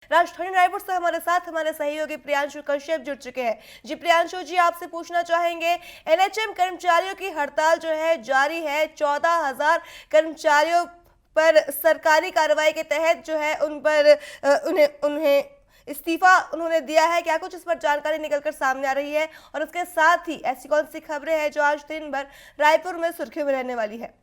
राजधानी रायपुर से हमारे साथ हमारे सहयोगी प्रियांशु कश्यप जुड़ चुके हैं। जी प्रियांशु जी, आपसे पूछना चाहेंगे, एनएचएम कर्मचारियों की हड़ताल जो है जारी है। 14,000 कर्मचारियों पर सरकारी कार्रवाई के तहत जो है उन पर उन्हें उन्हें इस्तीफा उन्होंने दिया है। क्या कुछ इस पर जानकारी निकलकर सामने आ रही है, और उसके साथ ही ऐसी कौन सी खबरें हैं जो आज दिन भर रायपुर में सुर्खियों में रहने वाली है?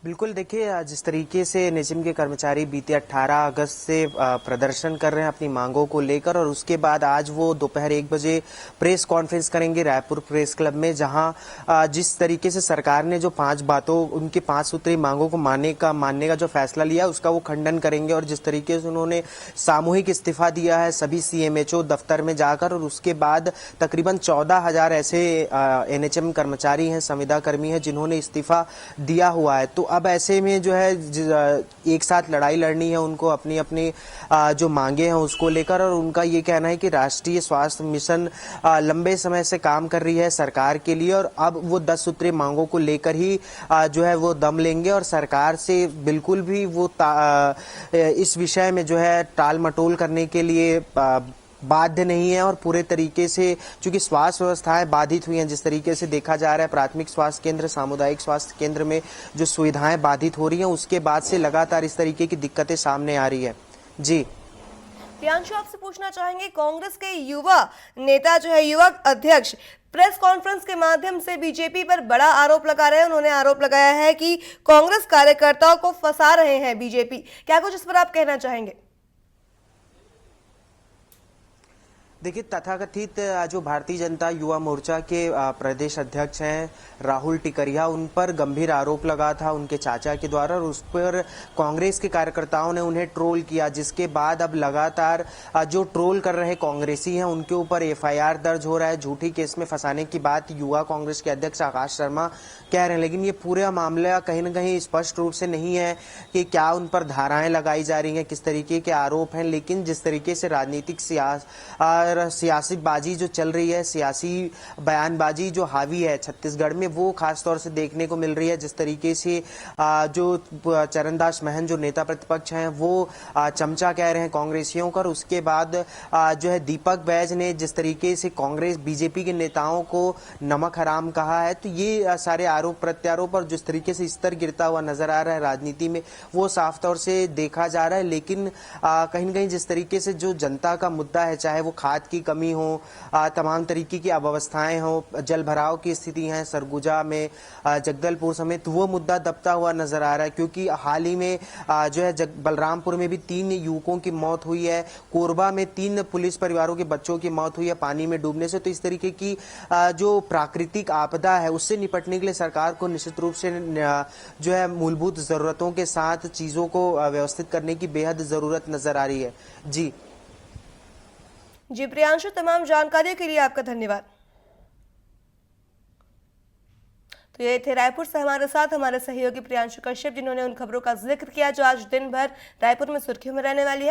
बिल्कुल, देखिए जिस तरीके से एनएचएम के कर्मचारी बीते 18 अगस्त से प्रदर्शन कर रहे हैं अपनी मांगों को लेकर, और उसके बाद आज वो दोपहर 1 बजे प्रेस कॉन्फ्रेंस करेंगे रायपुर प्रेस क्लब में, जहां जिस तरीके से सरकार ने जो 5 बातों उनकी 5 सूत्री मांगों को मानने का जो फैसला लिया उसका वो खंडन करेंगे। और जिस तरीके से उन्होंने सामूहिक इस्तीफा दिया है सभी सीएमएचओ दफ्तर में जाकर, और उसके बाद तकरीबन 14,000 ऐसे एनएचएम कर्मचारी हैं, संविदा कर्मी हैं जिन्होंने इस्तीफा दिया हुआ है। तो अब ऐसे में जो है एक साथ लड़ाई लड़नी है उनको अपनी अपनी जो मांगे हैं उसको लेकर। और उनका ये कहना है कि राष्ट्रीय स्वास्थ्य मिशन लंबे समय से काम कर रही है सरकार के लिए, और अब वो 10 सूत्री मांगों को लेकर ही जो है वो दम लेंगे, और सरकार से बिल्कुल भी वो इस विषय में जो है टाल मटोल करने के लिए बाध्य नहीं है। और पूरे तरीके से चूंकि स्वास्थ्य व्यवस्थाएं बाधित हुई हैं, जिस तरीके से देखा जा रहा है प्राथमिक स्वास्थ्य केंद्र, सामुदायिक स्वास्थ्य केंद्र में जो सुविधाएं बाधित हो रही हैं, उसके बाद से लगातार इस तरीके की दिक्कतें सामने आ रही है। जी प्रियांशु, आपसे पूछना चाहेंगे, कांग्रेस के युवा नेता जो है युवा अध्यक्ष प्रेस कॉन्फ्रेंस के माध्यम से बीजेपी पर बड़ा आरोप लगा रहे हैं। उन्होंने आरोप लगाया है कि कांग्रेस कार्यकर्ताओं को फंसा रहे हैं बीजेपी। क्या कुछ इस पर आप कहना चाहेंगे? देखिए, तथाकथित जो भारतीय जनता युवा मोर्चा के प्रदेश अध्यक्ष हैं राहुल टिकरिया, उन पर गंभीर आरोप लगा था उनके चाचा के द्वारा, और उस पर कांग्रेस के कार्यकर्ताओं ने उन्हें ट्रोल किया, जिसके बाद अब लगातार जो ट्रोल कर रहे कांग्रेसी हैं उनके ऊपर एफआईआर दर्ज हो रहा है। झूठी केस में फंसाने की बात युवा कांग्रेस के अध्यक्ष आकाश शर्मा कह रहे हैं, लेकिन ये पूरा मामला कहीं ना कहीं स्पष्ट रूप से नहीं है कि क्या उन पर धाराएं लगाई जा रही हैं, किस तरीके के आरोप हैं। लेकिन जिस तरीके से राजनीतिक सियासी बाजी जो चल रही है, सियासी बयानबाजी जो हावी है छत्तीसगढ़ में, वो खासतौर से देखने को मिल रही है। जिस तरीके से जो चरणदास महंत जो नेता प्रतिपक्ष हैं वो चमचा कह रहे हैं कांग्रेसियों का, और उसके बाद जो है दीपक बैज ने जिस तरीके से कांग्रेस बीजेपी के नेताओं को नमक हराम कहा है, तो ये सारे आरोप प्रत्यारोप और जिस तरीके से स्तर गिरता हुआ नजर आ रहा है राजनीति में, वो साफ तौर से देखा जा रहा है। लेकिन कहीं न कहीं जिस तरीके से जो जनता का मुद्दा है, चाहे वो खाद की कमी हो, तमाम तरीके की अव्यवस्थाएं हो, जल भराव की स्थिति है सरगुजा में, जगदलपुर समेत, वो मुद्दा दबता हुआ नजर आ रहा है। क्योंकि हाल ही में जो है बलरामपुर में भी 3 युवकों की मौत हुई है, कोरबा में 3 पुलिस परिवारों के बच्चों की मौत हुई है पानी में डूबने से। तो इस तरीके की जो प्राकृतिक आपदा है उससे निपटने के लिए सरकार को निश्चित रूप से जो है मूलभूत जरूरतों के साथ चीजों को व्यवस्थित करने की बेहद जरूरत नजर आ रही है। जी प्रियांशु, तमाम जानकारियों के लिए आपका धन्यवाद। तो ये थे रायपुर से हमारे साथ हमारे सहयोगी प्रियांशु कश्यप, जिन्होंने उन खबरों का जिक्र किया जो आज दिन भर रायपुर में सुर्खियों में रहने वाली है।